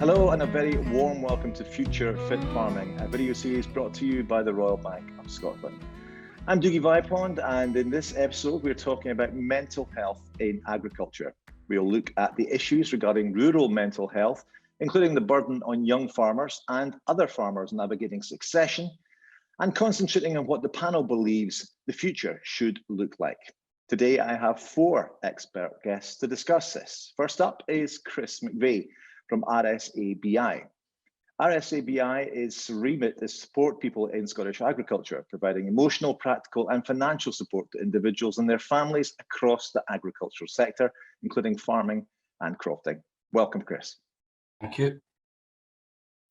Hello and a very warm welcome to Future Fit Farming, a video series brought to you by the Royal Bank of Scotland. I'm Dougie Vipond, and in this episode we're talking about mental health in agriculture. We'll look at the issues regarding rural mental health, including the burden on young farmers and other farmers navigating succession, and concentrating on what the panel believes the future should look like. Today I have four expert guests to discuss this. First up is Chris McVey from RSABI. RSABI's remit is to support people in Scottish agriculture, providing emotional, practical and financial support to individuals and their families across the agricultural sector, including farming and crofting. Welcome, Chris. Thank you.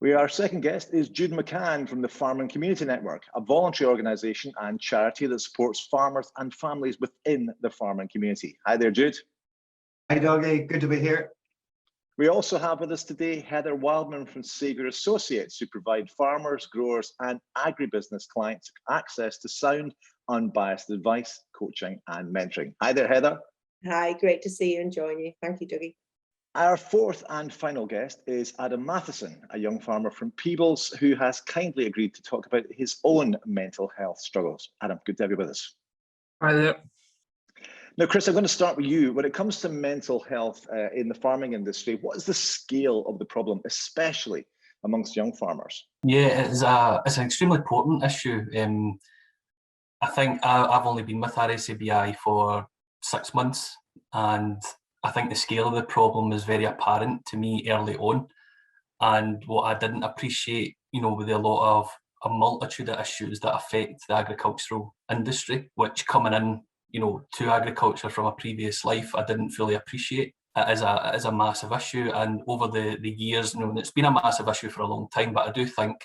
Our second guest is Jude McCann from the Farming Community Network, a voluntary organisation and charity that supports farmers and families within the farming community. Hi there, Jude. Hi, Dougie. Good to be here. We also have with us today Heather Wildman from Saviour Associates, who provide farmers, growers and agribusiness clients access to sound, unbiased advice, coaching and mentoring. Hi there, Heather. Hi, great to see you and join you. Thank you, Dougie. Our fourth and final guest is Adam Mathison, a young farmer from Peebles, who has kindly agreed to talk about his own mental health struggles. Adam, good to have you with us. Hi there. Now, Chris, I'm going to start with you. When it comes to mental health in the farming industry, what is the scale of the problem, especially amongst young farmers? Yeah, it's an extremely important issue. I think I've only been with RSABI for 6 months, and I think the scale of the problem is very apparent to me early on. And what I didn't appreciate, with a multitude of issues that affect the agricultural industry, which coming in, to agriculture from a previous life, I didn't fully appreciate it as a massive issue. And over the years, and it's been a massive issue for a long time, but I do think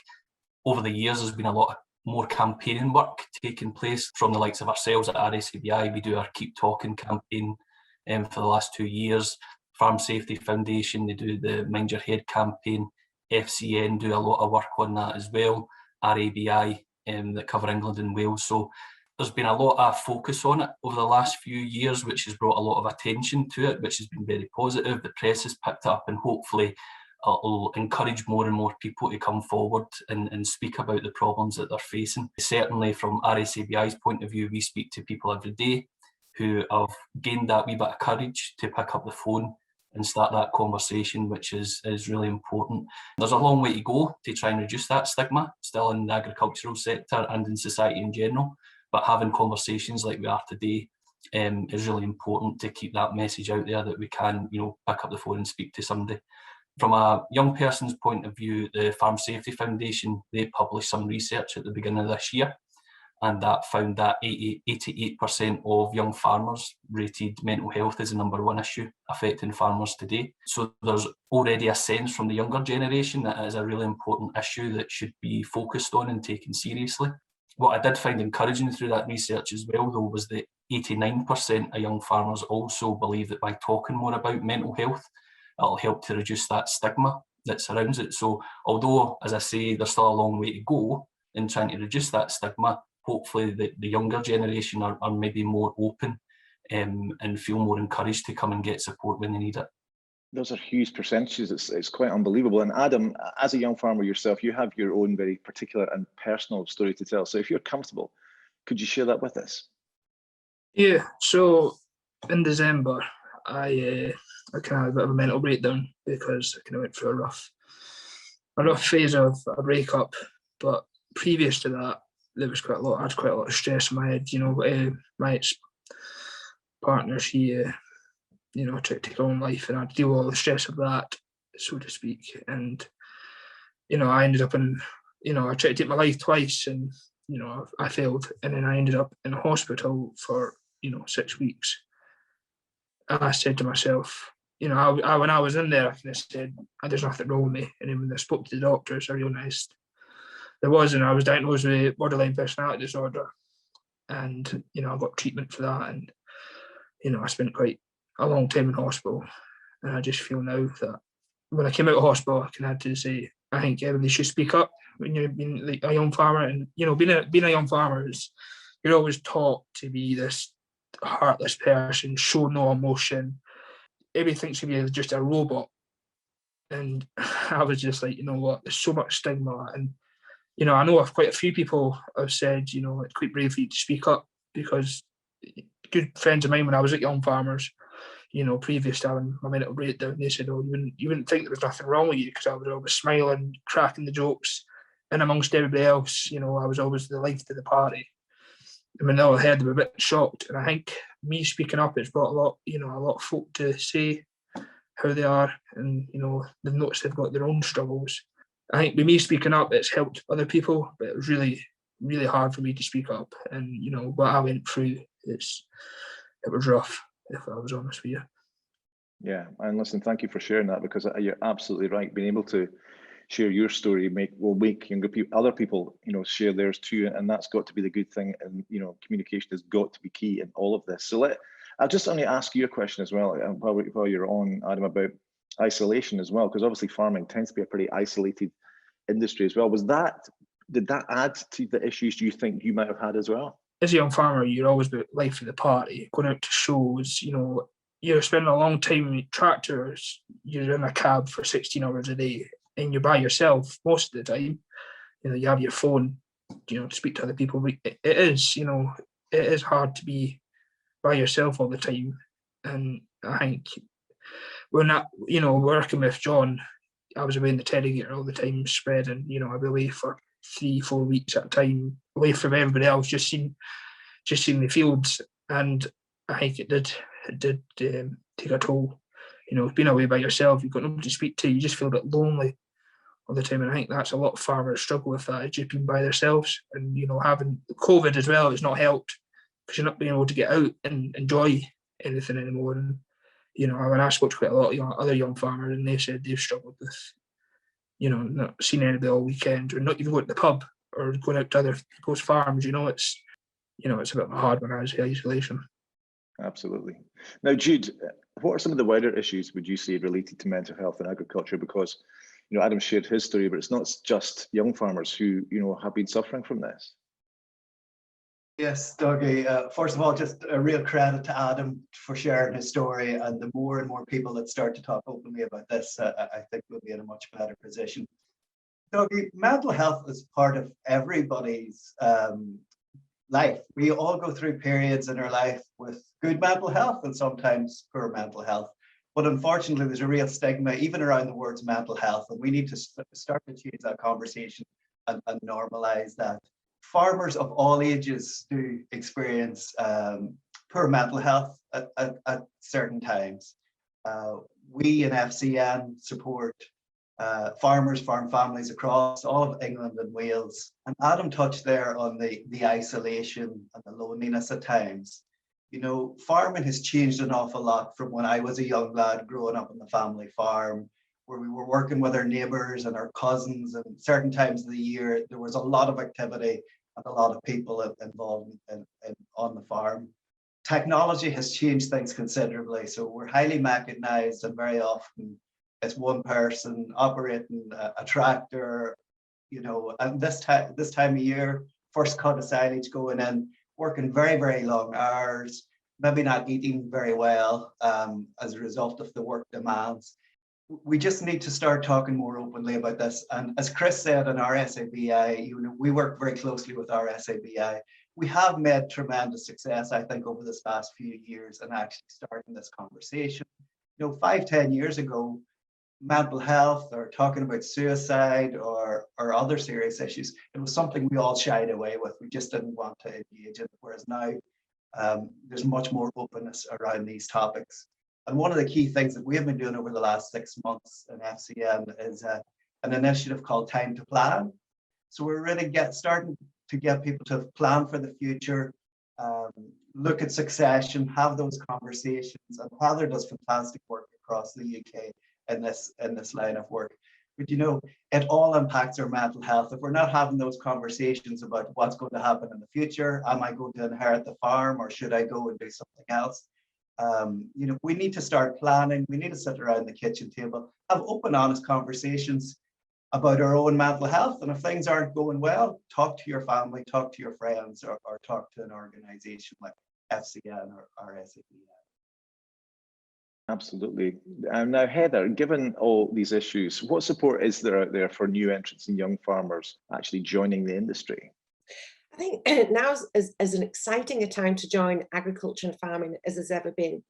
over the years there's been a lot more campaigning work taking place from the likes of ourselves at RSABI. We do our Keep Talking campaign for the last 2 years. Farm Safety Foundation, they do the Mind Your Head campaign. FCN do a lot of work on that as well. RABI that cover England and Wales. So there's been a lot of focus on it over the last few years, which has brought a lot of attention to it, which has been very positive. The press has picked up, and hopefully it'll encourage more and more people to come forward and speak about the problems that they're facing. Certainly from RSABI's point of view, we speak to people every day who have gained that wee bit of courage to pick up the phone and start that conversation, which is really important. There's a long way to go to try and reduce that stigma, still in the agricultural sector and in society in general. But having conversations like we are today is really important to keep that message out there that we can, pick up the phone and speak to somebody. From a young person's point of view, the Farm Safety Foundation, they published some research at the beginning of this year, and that found that 88% of young farmers rated mental health as the #1 issue affecting farmers today. So there's already a sense from the younger generation that it is a really important issue that should be focused on and taken seriously. What I did find encouraging through that research as well, though, was that 89% of young farmers also believe that by talking more about mental health, it'll help to reduce that stigma that surrounds it. So although, as I say, there's still a long way to go in trying to reduce that stigma, hopefully the younger generation are maybe more open and feel more encouraged to come and get support when they need it. Those are huge percentages. It's quite unbelievable. And Adam, as a young farmer yourself, you have your own very particular and personal story to tell. So if you're comfortable, could you share that with us? Yeah, so in December, I kind of had a bit of a mental breakdown because I kind of went through a rough phase of a breakup. But previous to that, there was I had quite a lot of stress in my head. My ex-partner, she tried to take her own life, and I had to deal with all the stress of that, so to speak. And I ended up I tried to take my life twice, and I failed, and then I ended up in a hospital for 6 weeks. And I said to myself, when I was in there, I kind of said, there's nothing wrong with me. And then when I spoke to the doctors, I realised there was, and I was diagnosed with borderline personality disorder, and I got treatment for that, and I spent quite a long time in hospital. And I just feel now that when I came out of hospital, I had to say, I think everybody should speak up when you're being like a young farmer. And being a young farmer is, you're always taught to be this heartless person, show no emotion. Everything should be just a robot. And I was just like, you know what, there's so much stigma. And, you know, I know of quite a few people have said, you know, it's quite brave for you to speak up, because good friends of mine when I was at Young Farmers, you know, previous to having my mental breakdown, they said, oh, you wouldn't think there was nothing wrong with you, because I was always smiling, cracking the jokes, and amongst everybody else, you know, I was always the life of the party. And when they all heard, they were a bit shocked. And I think me speaking up, it's brought a lot of folk to say how they are, and, you know, they've noticed they've got their own struggles. I think with me speaking up, it's helped other people, but it was really, really hard for me to speak up. And, you know, what I went through, it was rough, if I was honest with you. Yeah, and listen, thank you for sharing that, because you're absolutely right. Being able to share your story will make younger people, other people, you know, share theirs too, and that's got to be the good thing. And, you know, communication has got to be key in all of this. So I'll just only ask you a question as well, while you're on, Adam, about isolation as well, because obviously farming tends to be a pretty isolated industry as well. Did that add to the issues you think you might have had as well? As a young farmer, you're always the life of the party, going out to shows, you know, you're spending a long time with tractors, you're in a cab for 16 hours a day, and you're by yourself most of the time. You know, you have your phone, you know, to speak to other people. But it is hard to be by yourself all the time. And I think when that, you know, working with John, I was away in the Terrygator all the time, spreading, you know, I'd be away for 3-4 weeks at a time, away from everybody else, just seeing the fields. And I think it did take a toll. You know, being away by yourself, you've got nobody to speak to, you just feel a bit lonely all the time. And I think that's a lot of farmers struggle with that, just being by themselves. And, you know, having COVID as well has not helped, because you're not being able to get out and enjoy anything anymore. And, you know, when I spoke to quite a lot of other young farmers, and they said they've struggled with, you know, not seeing anybody all weekend, or not even going to the pub or going out to other people's farms. You know, it's a bit of a hard one as isolation. Absolutely. Now, Jude, what are some of the wider issues, would you say, related to mental health in agriculture? Because, you know, Adam shared his story, but it's not just young farmers who, you know, have been suffering from this. Yes, Dougie. First of all, just a real credit to Adam for sharing his story. And the more and more people that start to talk openly about this, I think we'll be in a much better position. Dougie, mental health is part of everybody's life. We all go through periods in our life with good mental health and sometimes poor mental health. But unfortunately, there's a real stigma even around the words mental health, and we need to start to change that conversation and normalize that. Farmers of all ages do experience poor mental health at certain times. We in FCN support farmers, farm families across all of England and Wales. And Adam touched there on the isolation and the loneliness at times. You know, farming has changed an awful lot from when I was a young lad growing up on the family farm, where we were working with our neighbours and our cousins, and certain times of the year there was a lot of activity and a lot of people involved on the farm. Technology has changed things considerably, so we're highly mechanised, and very often it's one person operating a tractor, you know, and this time of year, first cut of silage going in, working very, very long hours, maybe not eating very well as a result of the work demands. We just need to start talking more openly about this. And as Chris said in RSABI, you know, we work very closely with RSABI. We have made tremendous success, I think, over this past few years in actually starting this conversation. You know, 5-10 years ago, mental health or talking about suicide or other serious issues, it was something we all shied away with. We just didn't want to engage in it. Whereas now there's much more openness around these topics. And one of the key things that we have been doing over the last 6 months in FCN is an initiative called Time to Plan. So we're really starting to get people to plan for the future, look at succession, have those conversations. And Heather does fantastic work across the UK in this line of work. But you know, it all impacts our mental health. If we're not having those conversations about what's going to happen in the future, am I going to inherit the farm or should I go and do something else? You know, we need to start planning. We need to sit around the kitchen table, have open, honest conversations about our own mental health. And if things aren't going well, talk to your family, talk to your friends, or talk to an organization like FCN or RSABI. Absolutely. Now, Heather, given all these issues, what support is there out there for new entrants and young farmers actually joining the industry? I think now is an exciting a time to join agriculture and farming as there's ever been.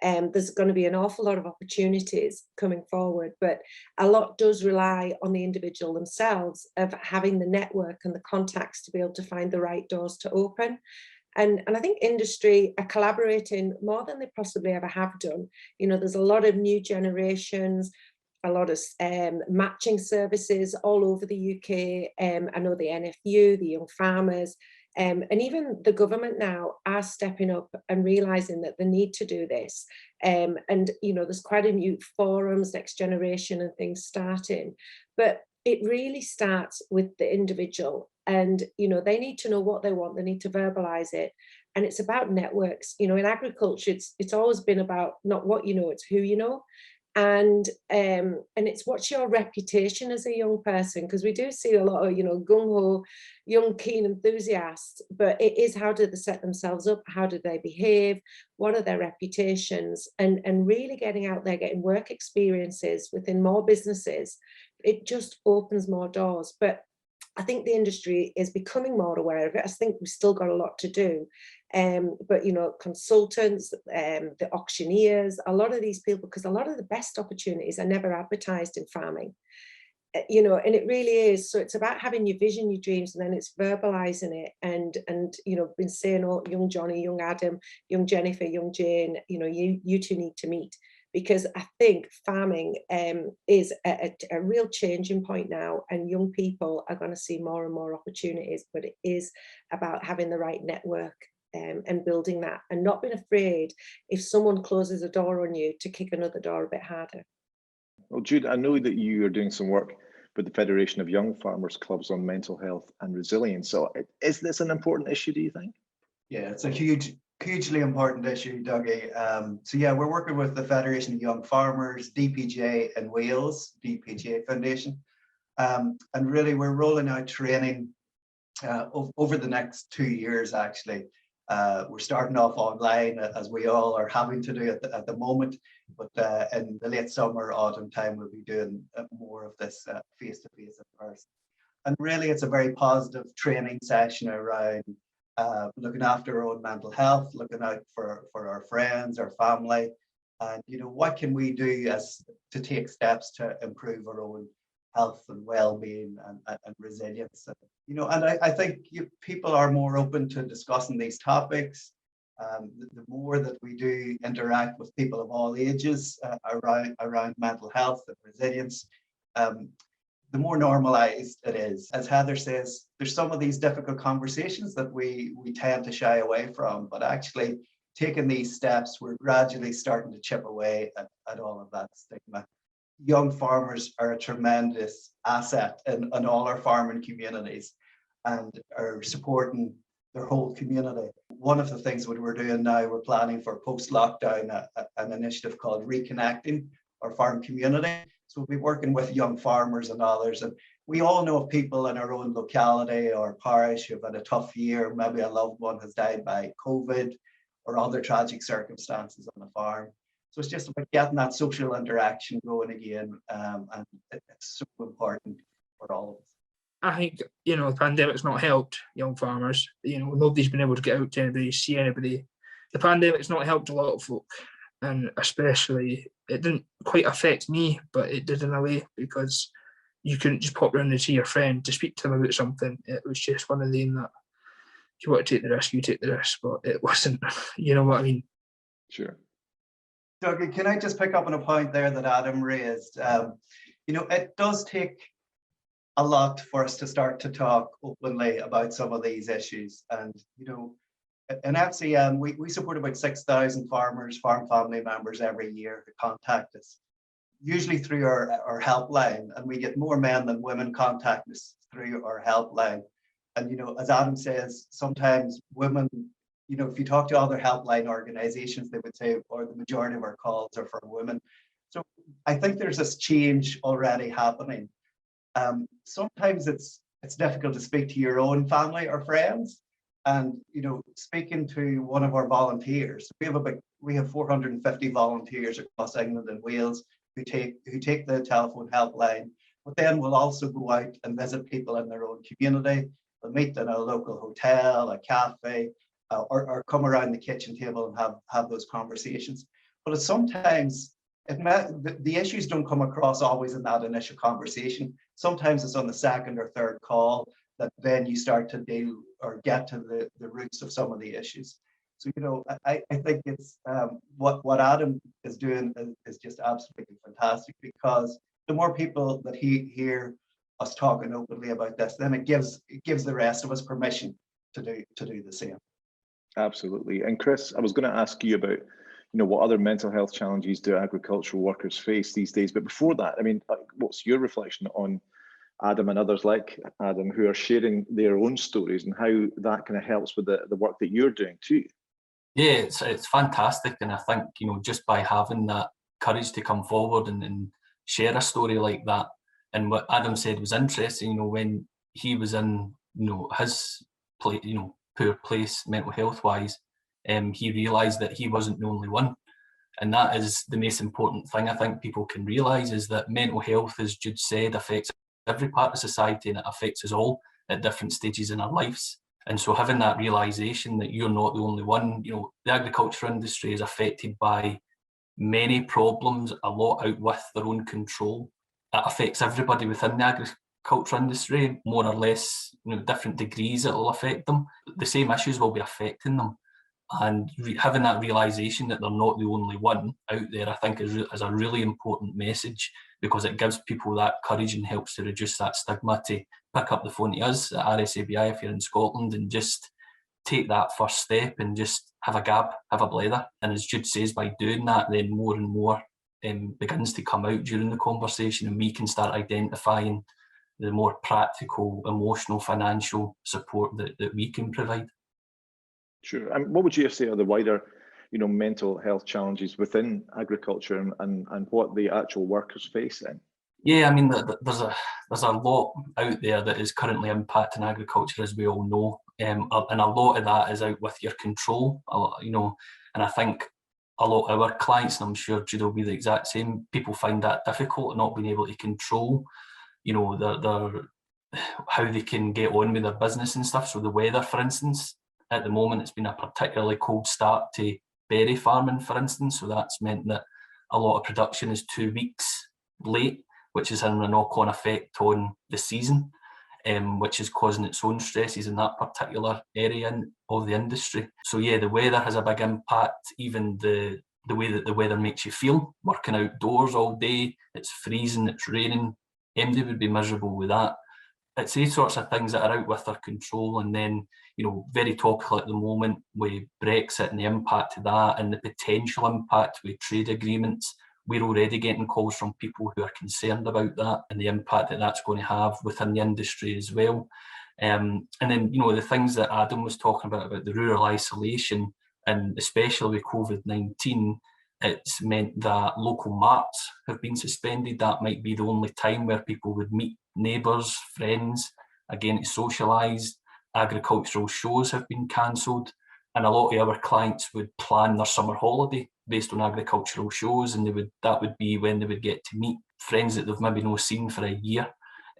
There's going to be an awful lot of opportunities coming forward, but a lot does rely on the individual themselves of having the network and the contacts to be able to find the right doors to open. And I think industry are collaborating more than they possibly ever have done. You know, there's a lot of new generations, a lot of matching services all over the UK. I know the NFU, the young farmers, and even the government now are stepping up and realising that they need to do this. And, you know, there's quite a new forums, next generation and things starting. But it really starts with the individual. And, you know, they need to know what they want. They need to verbalise it. And it's about networks. You know, in agriculture, it's always been about not what you know, it's who you know. And it's what's your reputation as a young person, because we do see a lot of, you know, gung-ho young keen enthusiasts, but it is how do they set themselves up, how do they behave, what are their reputations, and really getting out there, getting work experiences within more businesses. It just opens more doors. But I think the industry is becoming more aware of it. I think we've still got a lot to do. But, you know, consultants, the auctioneers, a lot of these people, because a lot of the best opportunities are never advertised in farming, you know, and it really is. So it's about having your vision, your dreams, and then it's verbalizing it. And you know, been saying, oh, young Johnny, young Adam, young Jennifer, young Jane, you know, you two need to meet. Because I think farming is a real changing point now, and young people are going to see more and more opportunities, but it is about having the right network and building that, and not being afraid if someone closes a door on you to kick another door a bit harder. Well, Jude, I know that you are doing some work with the Federation of Young Farmers Clubs on mental health and resilience. So is this an important issue, do you think? Yeah, it's a hugely important issue, Dougie. So yeah, we're working with the Federation of Young Farmers, DPJ in Wales, DPJ Foundation. And really we're rolling out training over the next 2 years, actually. We're starting off online, as we all are having to do at the moment, but in the late summer, autumn time, we'll be doing more of this face-to-face in person. And really, it's a very positive training session around looking after our own mental health, looking out for our friends, our family, and, you know, what can we do to take steps to improve our own health and well-being and resilience. And, you know, and I think people are more open to discussing these topics. The more that we do interact with people of all ages around mental health and resilience, the more normalized it is. As Heather says, there's some of these difficult conversations that we tend to shy away from, but actually taking these steps, we're gradually starting to chip away at all of that stigma. Young farmers are a tremendous asset in all our farming communities and are supporting their whole community. One of the things that we're doing now, we're planning for post-lockdown an initiative called Reconnecting Our Farm Community. So we'll be working with young farmers and others. And we all know of people in our own locality or parish who've had a tough year. Maybe a loved one has died by COVID or other tragic circumstances on the farm. So it's just about getting that social interaction going again, and it's so important for all of us. I think, you know, the pandemic's not helped young farmers. You know, nobody's been able to get out to anybody, see anybody. The pandemic's not helped a lot of folk, and especially, it didn't quite affect me, but it did in a way, because you couldn't just pop round and see your friend to speak to them about something. It was just one of them that, if you want to take the risk, you take the risk, but it wasn't, you know what I mean? Sure. Dougie, can I just pick up on a point there that Adam raised? You know, it does take a lot for us to start to talk openly about some of these issues. And, you know, in FCM, we support about 6,000 farmers, farm family members every year who contact us, usually through our helpline. And we get more men than women contact us through our helpline. And, you know, as Adam says, sometimes women, you know, if you talk to other helpline organizations, they would say, or the majority of our calls are for women. So I think there's this change already happening. Sometimes it's difficult to speak to your own family or friends, And speaking to one of our volunteers, we have 450 volunteers across England and Wales who take the telephone helpline, but then will also go out and visit people in their own community. They'll meet in a local hotel, a cafe, or come around the kitchen table and have those conversations. But sometimes the issues don't come across always in that initial conversation. Sometimes it's on the second or third call that then you start to deal or get to the roots of some of the issues. So, I think it's what Adam is doing is just absolutely fantastic, because the more people that hear us talking openly about this, then it gives the rest of us permission to do the same. Absolutely. And Chris, I was going to ask you about, what other mental health challenges do agricultural workers face these days? But before that, I mean, what's your reflection on Adam and others like Adam who are sharing their own stories, and how that kind of helps with the work that you're doing too? Yeah, it's fantastic. And I think, just by having that courage to come forward and share a story like that, and what Adam said was interesting, when he was in, his place, poor place mental health wise, he realised that he wasn't the only one. And that is the most important thing I think people can realise, is that mental health, as Jude said, affects every part of society, and it affects us all at different stages in our lives. And so having that realisation that you're not the only one, the agriculture industry is affected by many problems, a lot out with their own control. It affects everybody within the agriculture industry, more or less, different degrees it will affect them. The same issues will be affecting them. And having that realisation that they're not the only one out there, I think is a really important message, because it gives people that courage and helps to reduce that stigma to pick up the phone to us at RSABI if you're in Scotland and just take that first step and just have a gab, have a blether. And as Jude says, by doing that, then more and more begins to come out during the conversation, and we can start identifying the more practical, emotional, financial support that we can provide. Sure. And what would you say are the wider, mental health challenges within agriculture and what the actual workers face then? Yeah, I mean, there's a lot out there that is currently impacting agriculture, as we all know, and a lot of that is out with your control, and I think a lot of our clients, and I'm sure Jude will be the exact same, people find that difficult, not being able to control, their how they can get on with their business and stuff. So the weather, for instance, at the moment, it's been a particularly cold start to berry farming, for instance. So that's meant that a lot of production is 2 weeks late, which is having a knock-on effect on the season, which is causing its own stresses in that particular area of the industry. So yeah, the weather has a big impact, even the way that the weather makes you feel, working outdoors all day, it's freezing, it's raining, MD would be miserable with that. It's these sorts of things that are out with their control. And then, very topical at the moment with Brexit and the impact of that, and the potential impact with trade agreements. We're already getting calls from people who are concerned about that and the impact that that's going to have within the industry as well. And then, the things that Adam was talking about the rural isolation, and especially with COVID-19, it's meant that local marts have been suspended. That might be the only time where people would meet neighbours, friends, again, to socialise. Agricultural shows have been cancelled, and a lot of our clients would plan their summer holiday based on agricultural shows, and that would be when they would get to meet friends that they've maybe not seen for a year,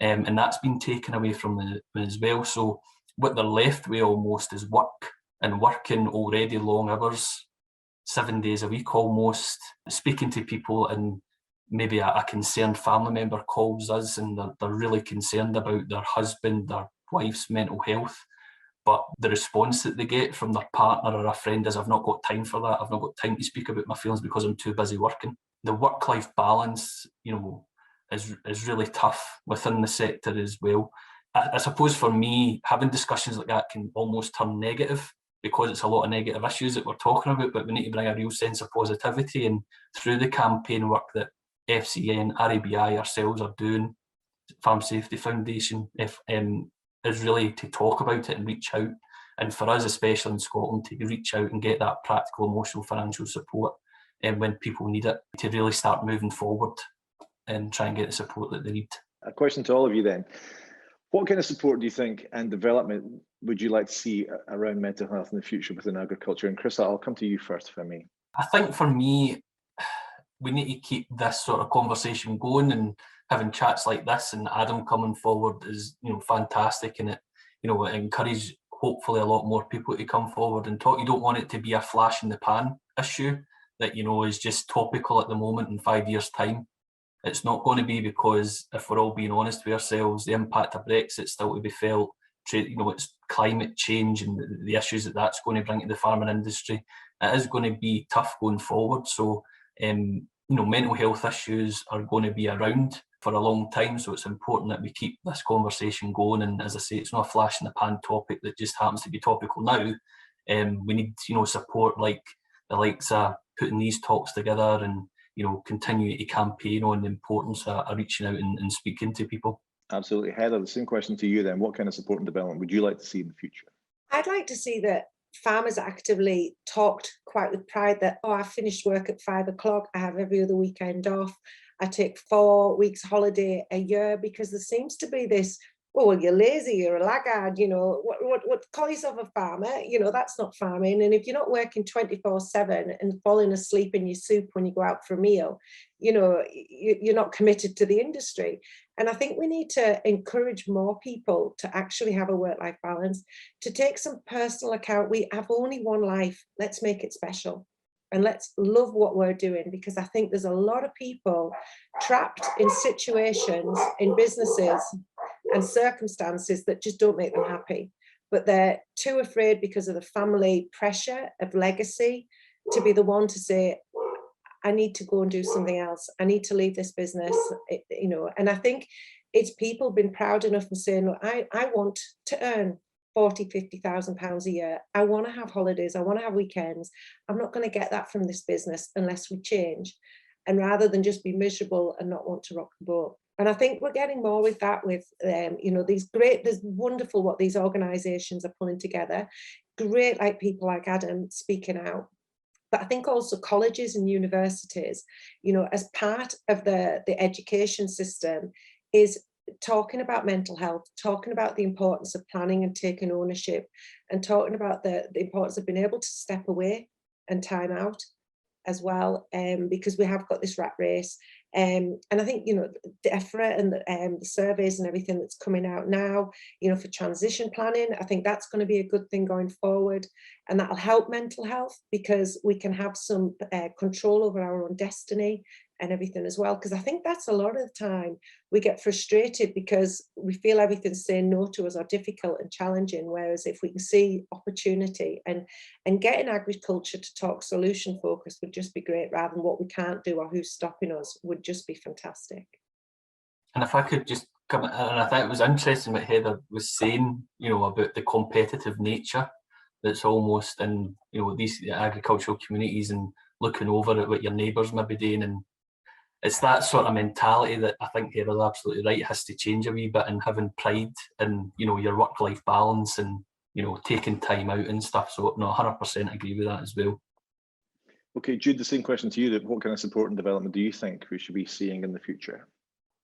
and that's been taken away from them as well. So what they're left with almost is work, and working already long hours, 7 days a week almost, speaking to people, and maybe a concerned family member calls us and they're really concerned about their husband, their wife's mental health, but the response that they get from their partner or a friend is, I've not got time for that, I've not got time to speak about my feelings because I'm too busy working. The work-life balance, is really tough within the sector as well. I suppose for me, having discussions like that can almost turn negative, because it's a lot of negative issues that we're talking about, but we need to bring a real sense of positivity. And through the campaign work that FCN, RSABI ourselves are doing, Farm Safety Foundation, is really to talk about it and reach out. And for us, especially in Scotland, to reach out and get that practical, emotional, financial support when people need it, to really start moving forward and try and get the support that they need. A question to all of you then. What kind of support do you think and development would you like to see around mental health in the future within agriculture? And Chris, I'll come to you first if I may. I think for me, we need to keep this sort of conversation going, and having chats like this and Adam coming forward is, fantastic, and it encourages hopefully a lot more people to come forward and talk. You don't want it to be a flash in the pan issue that is just topical at the moment. In 5 years' time, it's not going to be, because if we're all being honest with ourselves, the impact of Brexit still to be felt. It's climate change and the issues that's going to bring to the farming industry. It is going to be tough going forward. So mental health issues are going to be around for a long time, so it's important that we keep this conversation going. And as I say, it's not a flash in the pan topic that just happens to be topical now. We need support like the likes of putting these talks together, and continue to campaign on the importance of reaching out and speaking to people. Absolutely. Heather, the same question to you then. What kind of support and development would you like to see in the future? I'd like to see that farmers actively talked quite with pride that, I finished work at 5 o'clock, I have every other weekend off, I take 4 weeks holiday a year, because there seems to be this, well, you're lazy, you're a laggard, what call yourself a farmer, that's not farming. And if you're not working 24/7 and falling asleep in your soup when you go out for a meal, you're not committed to the industry. And I think we need to encourage more people to actually have a work-life balance, to take some personal account. We have only one life. Let's make it special. And let's love what we're doing, because I think there's a lot of people trapped in situations, in businesses and circumstances that just don't make them happy. But they're too afraid, because of the family pressure of legacy, to be the one to say, I need to go and do something else. I need to leave this business, and I think it's people being proud enough and saying, look, I want to earn 40, 50,000 pounds a year. I want to have holidays. I want to have weekends. I'm not going to get that from this business unless we change. And rather than just be miserable and not want to rock the boat. And I think we're getting more with that, with, there's wonderful what these organisations are pulling together. Great, like people like Adam speaking out. But I think also colleges and universities, as part of the education system, is talking about mental health, talking about the importance of planning and taking ownership, and talking about the importance of being able to step away and time out as well, because we have got this rat race. And I think, the DEFRA and the surveys and everything that's coming out now, for transition planning, I think that's going to be a good thing going forward. And that'll help mental health, because we can have some control over our own destiny and everything as well. Because I think that's a lot of the time we get frustrated because we feel everything's saying no to us or difficult and challenging. Whereas if we can see opportunity and getting agriculture to talk solution focus would just be great, rather than what we can't do or who's stopping us, would just be fantastic. And if I could just come, and I think it was interesting what Heather was saying, about the competitive nature that's almost in, these agricultural communities, and looking over at what your neighbours may be doing. And it's that sort of mentality that I think Heather's absolutely right, it has to change a wee bit, and having pride in, your work-life balance, and, taking time out and stuff. So no, 100% agree with that as well. Okay, Jude, the same question to you. That what kind of support and development do you think we should be seeing in the future?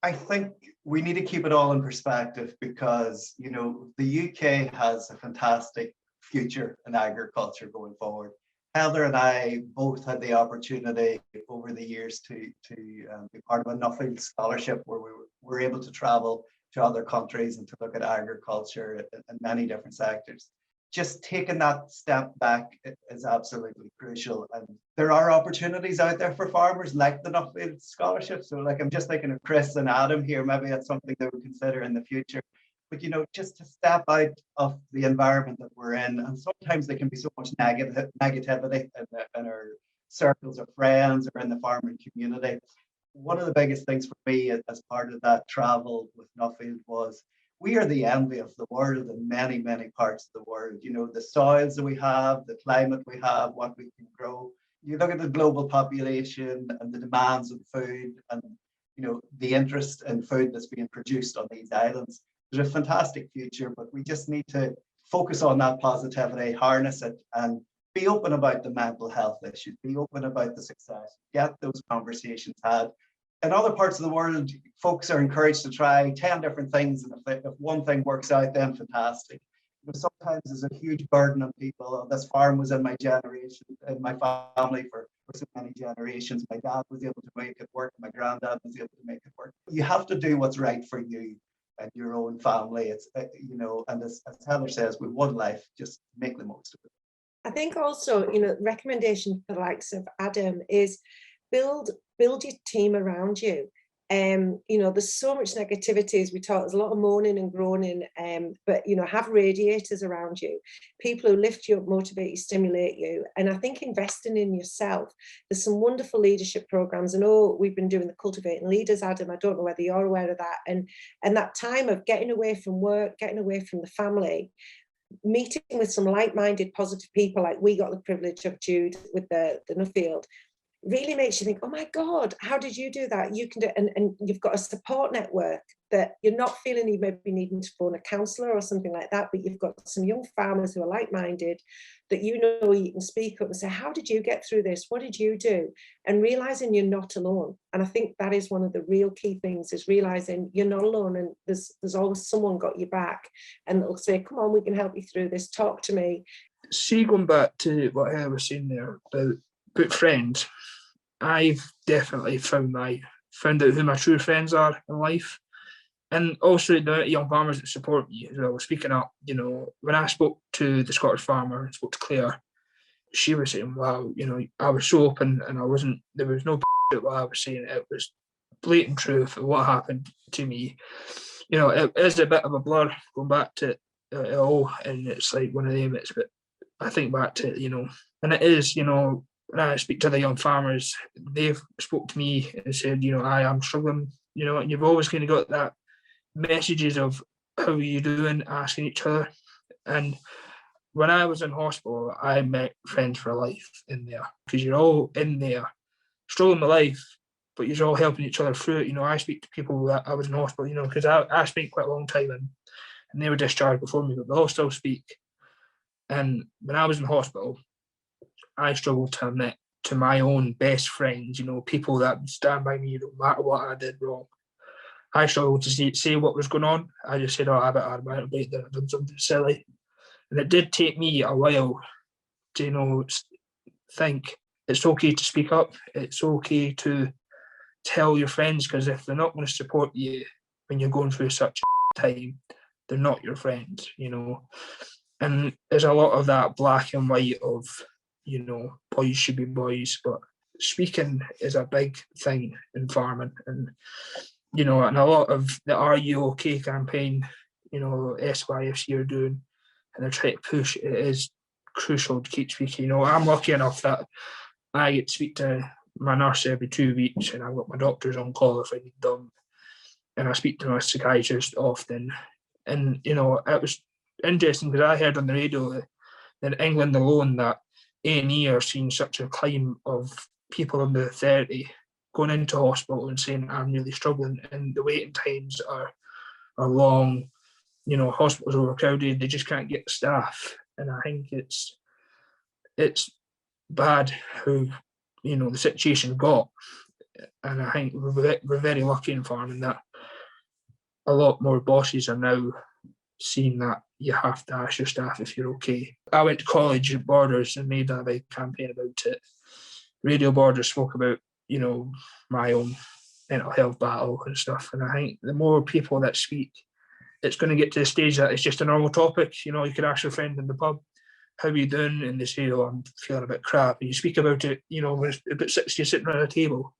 I think we need to keep it all in perspective, because, the UK has a fantastic future in agriculture going forward. Heather and I both had the opportunity over the years to be part of a Nuffield scholarship, where we were able to travel to other countries and to look at agriculture in many different sectors. Just taking that step back is absolutely crucial. And there are opportunities out there for farmers like the Nuffield scholarship. So I'm just thinking of Chris and Adam here, maybe that's something they would consider in the future. But, just to step out of the environment that we're in, and sometimes there can be so much negativity in our circles of friends or in the farming community. One of the biggest things for me as part of that travel with Nuffield was, we are the envy of the world in many, many parts of the world. The soils that we have, the climate we have, what we can grow. You look at the global population and the demands of food, and, the interest in food that's being produced on these islands. There's a fantastic future, but we just need to focus on that positivity, harness it, and be open about the mental health issues, be open about the success, get those conversations had. In other parts of the world, folks are encouraged to try 10 different things, and if one thing works out, then fantastic. sometimes there's a huge burden on people. This farm was in my generation, in my family for so many generations. My dad was able to make it work. My granddad was able to make it work. You have to do what's right for you and your own family. It's, and as Heather says, with one life, just make the most of it. I think also, recommendation for the likes of Adam is build your team around you. There's so much negativity, as we talk, there's a lot of moaning and groaning, but have radiators around you, people who lift you up, motivate you, stimulate you. And I think investing in yourself, there's some wonderful leadership programs. I know we've been doing the Cultivating Leaders, Adam, I don't know whether you're aware of that, and that time of getting away from work, getting away from the family, meeting with some like-minded positive people, like we got the privilege of Jude with the Nuffield, really makes you think, oh my God, how did you do that? You can do it. And you've got a support network that you're not feeling you may be needing to phone a counsellor or something like that, but you've got some young farmers who are like-minded that you can speak up and say, how did you get through this? What did you do? And realising you're not alone. And I think that is one of the real key things, is realising you're not alone, and there's always someone got your back and they'll say, come on, we can help you through this, talk to me. See, going back to what I was saying there about friends, I've definitely found out who my true friends are in life, and also the young farmers that support me as well. Speaking up, when I spoke to the Scottish farmer and spoke to Claire, she was saying, wow, I was so open and there was no bullshit what I was saying. It was blatant truth of what happened to me. It is a bit of a blur going back to it all, and it's like one of them, but I think back to it, and it is, when I speak to the young farmers, they've spoke to me and said, I am struggling, and you've always kind of got that messages of how are you doing, asking each other. And when I was in hospital, I met friends for life in there, because you're all in there struggling with life, but you're all helping each other through it. I speak to people that I was in hospital, because I spent quite a long time and they were discharged before me, but they all still speak. And when I was in hospital, I struggled to admit to my own best friends, people that would stand by me no matter what I did wrong. I struggled to say what was going on. I just said, I bet I had a mental breakdown, I've done something silly. And it did take me a while to, think it's okay to speak up. It's okay to tell your friends, because if they're not going to support you when you're going through such a time, they're not your friends, And there's a lot of that black and white of, boys should be boys, but speaking is a big thing in farming. And, and a lot of the Are You OK campaign, SYFC are doing, and they're trying to push, it is crucial to keep speaking. I'm lucky enough that I get to speak to my nurse every 2 weeks, and I've got my doctors on call if I need them. And I speak to my psychiatrist often. And, it was interesting because I heard on the radio that in England alone that A&E are seeing such a climb of people under 30 going into hospital and saying, I'm really struggling, and the waiting times are long, hospitals are overcrowded, they just can't get the staff. And I think it's bad how, the situation got. And I think we're very lucky in farming that a lot more bosses are now seeing that you have to ask your staff if you're okay. I went to college at Borders and made a big campaign about it. Radio Borders spoke about, my own mental health battle and stuff. And I think the more people that speak, it's going to get to the stage that it's just a normal topic. You could ask your friend in the pub, how are you doing? And they say, I'm feeling a bit crap. And you speak about it, when it's about 60 sitting around a table.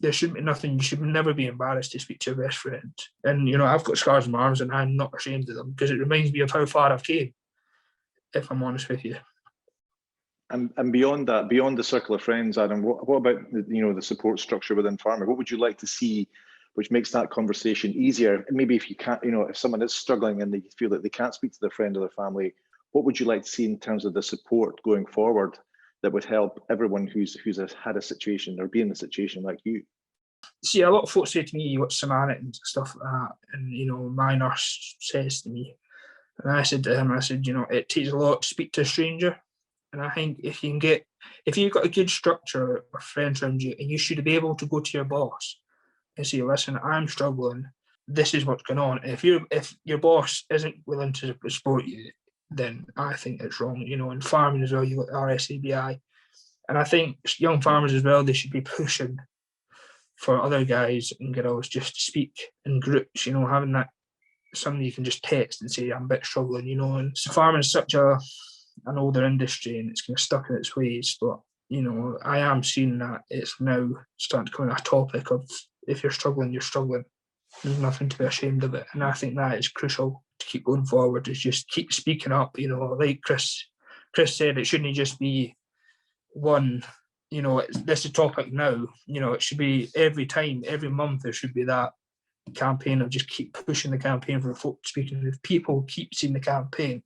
There shouldn't be nothing. You should never be embarrassed to speak to your best friend. And, I've got scars on my arms and I'm not ashamed of them, because it reminds me of how far I've came, if I'm honest with you. And beyond that, beyond the circle of friends, Adam, what about the support structure within farming? What would you like to see which makes that conversation easier? Maybe if you can't, if someone is struggling and they feel that they can't speak to their friend or their family, what would you like to see in terms of the support going forward that would help everyone who's had a situation or be in a situation like you? See, a lot of folks say to me, what's Samaritans and stuff like that. And, my nurse says to me, and I said to him, it takes a lot to speak to a stranger. And I think if you've got a good structure of friends around you, and you should be able to go to your boss and say, listen, I'm struggling, this is what's going on. If your boss isn't willing to support you, then I think it's wrong. You know, in farming as well, you've got RSABI. And I think young farmers as well, they should be pushing for other guys and girls just to speak in groups, you know, having that somebody you can just text and say, I'm a bit struggling, you know. And so farming is such an older industry and it's kind of stuck in its ways. But, you know, I am seeing that it's now starting to come in a topic of if you're struggling, you're struggling. There's nothing to be ashamed of it. And I think that is crucial to keep going forward, is just keep speaking up, you know, like Chris said, it shouldn't just be one, you know, this is a topic now, you know, it should be every time, every month there should be that campaign of just keep pushing the campaign for folk speaking. If people keep seeing the campaign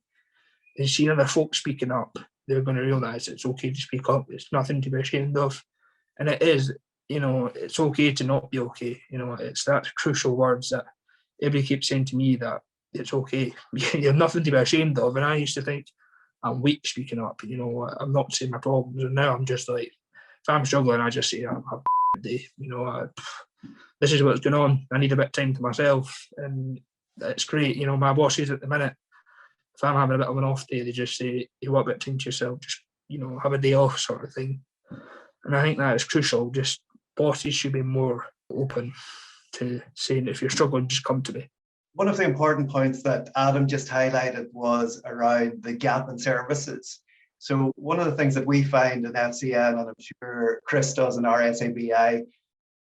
and see other folk speaking up, they're going to realise it's okay to speak up. It's nothing to be ashamed of. And it is, you know, it's okay to not be okay. You know, it's that crucial words that everybody keeps saying to me, that it's okay. You have nothing to be ashamed of. And I used to think I'm weak speaking up, you know, I'm not saying my problems. And now I'm just like, if I'm struggling, I just say I'm having a day, you know, this is what's going on. I need a bit of time to myself. And it's great. You know, my bosses at the minute, if I'm having a bit of an off day, they just say, you want a bit of time to yourself, just, you know, have a day off sort of thing. And I think that is crucial. Just bosses should be more open to saying, if you're struggling, just come to me. One of the important points that Adam just highlighted was around the gap in services. So one of the things that we find in FCN, and I'm sure Chris does in RSABI,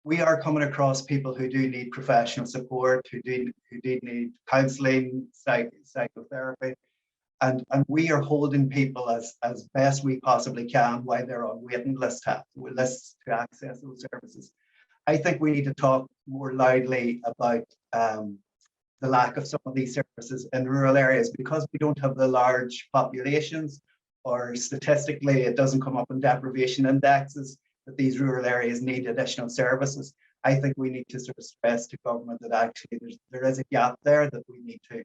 we are coming across people who do need professional support, who do need counselling, psychotherapy, and we are holding people as best we possibly can while they're on waiting lists to access those services. I think we need to talk more loudly about the lack of some of these services in rural areas, because we don't have the large populations, or statistically it doesn't come up in deprivation indexes that these rural areas need additional services. I think we need to sort of stress to government that actually there is a gap there that we need to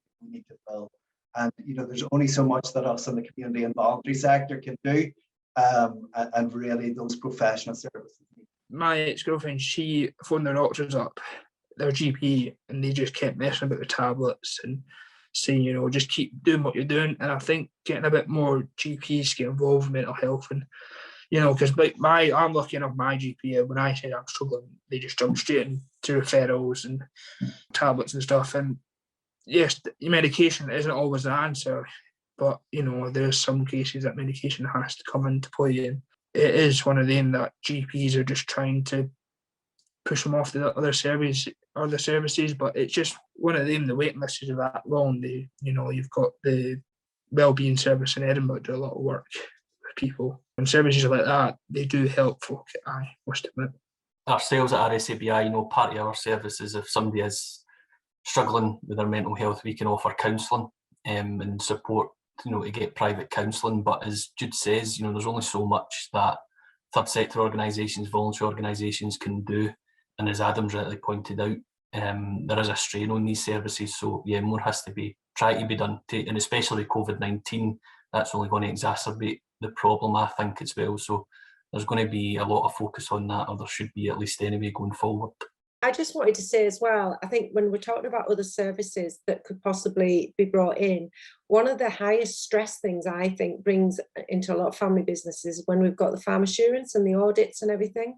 fill. And you know, there's only so much that us in the community and voluntary sector can do, and really those professional services. My ex-girlfriend, she phoned their doctors up, their GP, and they just kept messing about the tablets and saying, you know, just keep doing what you're doing. And I think getting a bit more GPs get involved in mental health, and you know, because like I'm lucky enough, my GP, when I said I'm struggling, they just jumped straight into referrals and tablets and stuff. And yes, medication isn't always the answer, but you know, there's some cases that medication has to come into play, and it is one of them that GPs are just trying to push them off the other services, but it's just one of them. The waiting lists are that long. You know, you've got the wellbeing service in Edinburgh do a lot of work with people, and services like that, they do help folk. I must admit. Ourselves at RSABI, you know, part of our services, if somebody is struggling with their mental health, we can offer counselling and support, you know, to get private counselling. But as Jude says, you know, there's only so much that third sector organisations, voluntary organisations can do. And as Adam's rightly pointed out, there is a strain on these services. So yeah, more has to be tried to be done. And especially with COVID-19, that's only going to exacerbate the problem, I think, as well. So there's going to be a lot of focus on that, or there should be at least anyway going forward. I just wanted to say as well, I think when we're talking about other services that could possibly be brought in, one of the highest stress things I think brings into a lot of family businesses when we've got the farm assurance and the audits and everything.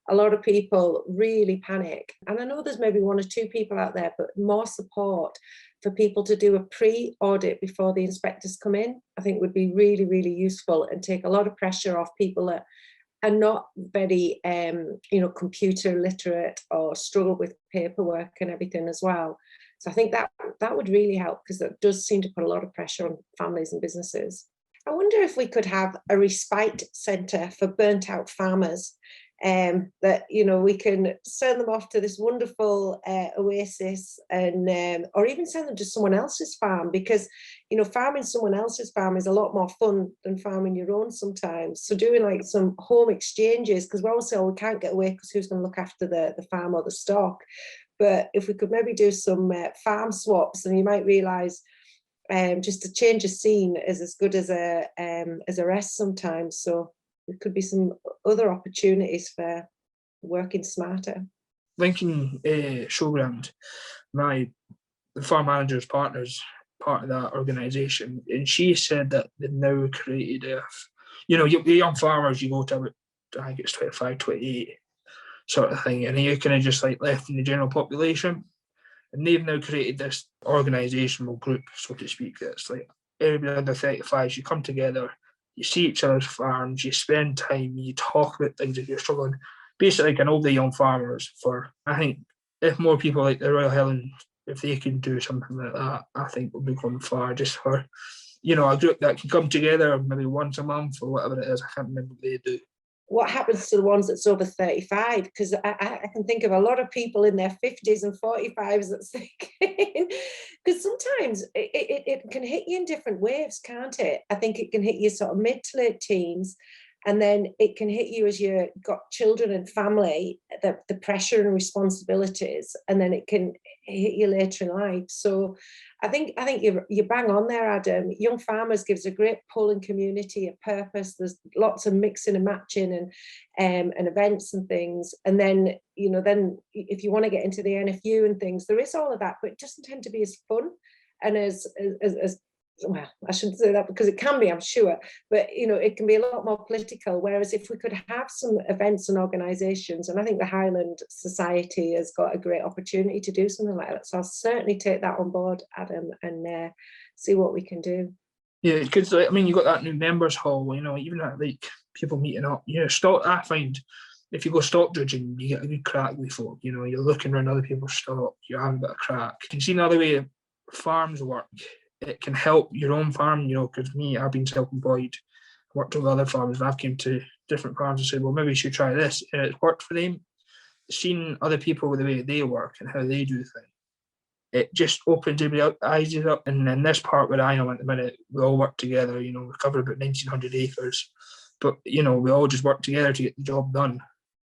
A lot of people really panic. And I know there's maybe one or two people out there, but more support for people to do a pre-audit before the inspectors come in, I think would be really, really useful and take a lot of pressure off people that are not very, you know, computer literate or struggle with paperwork and everything as well. So I think that would really help, because that does seem to put a lot of pressure on families and businesses. I wonder if we could have a respite centre for burnt out farmers, that, you know, we can send them off to this wonderful oasis, and or even send them to someone else's farm, because, you know, farming someone else's farm is a lot more fun than farming your own sometimes. So doing like some home exchanges, because we always say, oh, we can't get away because who's going to look after the farm or the stock. But if we could maybe do some farm swaps, and you might realise just a change of scene is as good as a rest sometimes. So there could be some other opportunities for working smarter. Lincoln Showground, the farm manager's partners, part of that organisation, and she said that they've now created the young farmers, you go to about, I think it's 25, 28 sort of thing, and you're kind of just like left in the general population. And they've now created this organisational group, so to speak, that's like everybody under 35, you come together, you see each other's farms, you spend time, you talk about things if you're struggling. Basically, like all the young farmers I think if more people like the Royal Highland, if they can do something like that, I think we'll be going far, just for, a group that can come together maybe once a month or whatever it is. I can't remember what they do. What happens to the ones that's over 35? Because I can think of a lot of people in their 50s and 45s that's thinking, because sometimes it can hit you in different waves, can't it? I think it can hit you sort of mid to late teens, and then it can hit you as you've got children and family, the pressure and responsibilities, and then it can hit you later in life. So I think you bang on there, Adam. Young Farmers gives a great pull in community, a purpose. There's lots of mixing and matching and events and things. And then, then if you want to get into the NFU and things, there is all of that, but it doesn't tend to be as fun and as well, I shouldn't say that because it can be, I'm sure, but it can be a lot more political. Whereas if we could have some events and organisations, and I think the Highland Society has got a great opportunity to do something like that. So I'll certainly take that on board, Adam, and see what we can do. Yeah, because you got that new members hall, even like people meeting up. I find if you go stock judging, you get a good crack with folk. You're looking around other people's stock, you're having a bit of crack. You can see another way farms work. It can help your own farm, because me, I've been self-employed, worked with other farmers, and I've came to different farms and said, well, maybe you should try this. And it's worked for them. Seeing other people the way they work and how they do things, it just opens everybody's eyes up. And in this part where I am at the minute, we all work together. We cover about 1,900 acres, but, we all just work together to get the job done.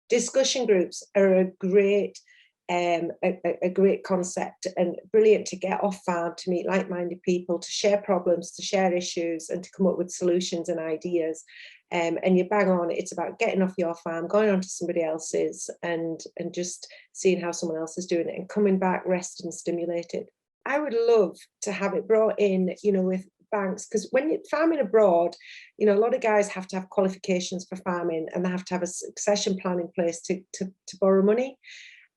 Discussion groups are a great concept, and brilliant to get off farm, to meet like-minded people, to share problems, to share issues, and to come up with solutions and ideas. And you bang on, it's about getting off your farm, going on to somebody else's, and just seeing how someone else is doing it, and coming back rested and stimulated. I would love to have it brought in, with banks, because when you're farming abroad, a lot of guys have to have qualifications for farming, and they have to have a succession plan in place to borrow money.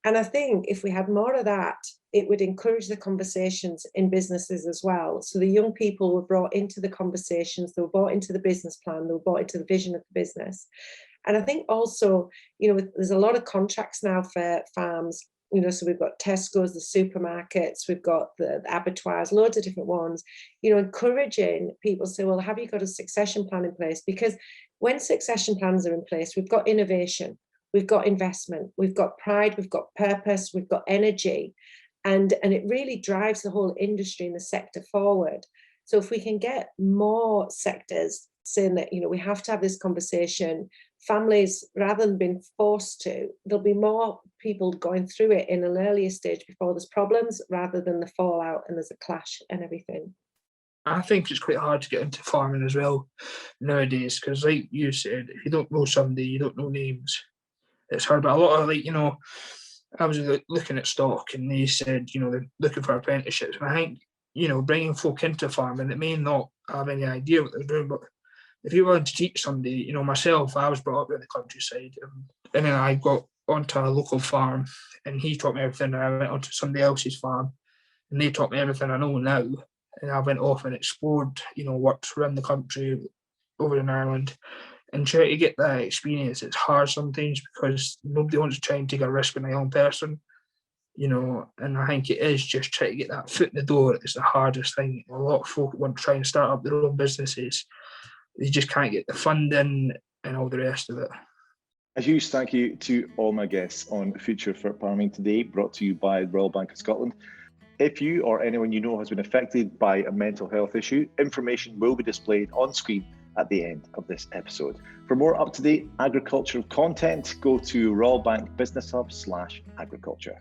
And I think if we had more of that, it would encourage the conversations in businesses as well. So the young people were brought into the conversations, they were brought into the business plan, they were brought into the vision of the business. And I think also, there's a lot of contracts now for farms, so we've got Tesco's, the supermarkets, we've got the abattoirs, loads of different ones, encouraging people to say, well, have you got a succession plan in place? Because when succession plans are in place, we've got innovation. We've got investment, we've got pride, we've got purpose, we've got energy, and it really drives the whole industry and the sector forward. So if we can get more sectors saying that, we have to have this conversation, families, rather than being forced to, there'll be more people going through it in an earlier stage before there's problems, rather than the fallout and there's a clash and everything. I think it's quite hard to get into farming as well nowadays, because like you said, if you don't know somebody, you don't know names, it's hard. But a lot of I was looking at stock, and they said, they're looking for apprenticeships. And I think, bringing folk into farming that may not have any idea what they're doing, but if you wanted to teach somebody, myself, I was brought up in the countryside, and then I got onto a local farm, and he taught me everything, and I went onto somebody else's farm, and they taught me everything I know now. And I went off and explored, worked around the country, over in Ireland, and try to get that experience. It's hard sometimes because nobody wants to try and take a risk with a young person, and I think it is just trying to get that foot in the door. It's the hardest thing. A lot of folk want to try and start up their own businesses. They just can't get the funding and all the rest of it. A huge thank you to all my guests on Future Fit Farming today, brought to you by Royal Bank of Scotland. If you or anyone you know has been affected by a mental health issue, information will be displayed on screen at the end of this episode. For more up-to-date agricultural content, go to Royal Bank Business Hub /agriculture.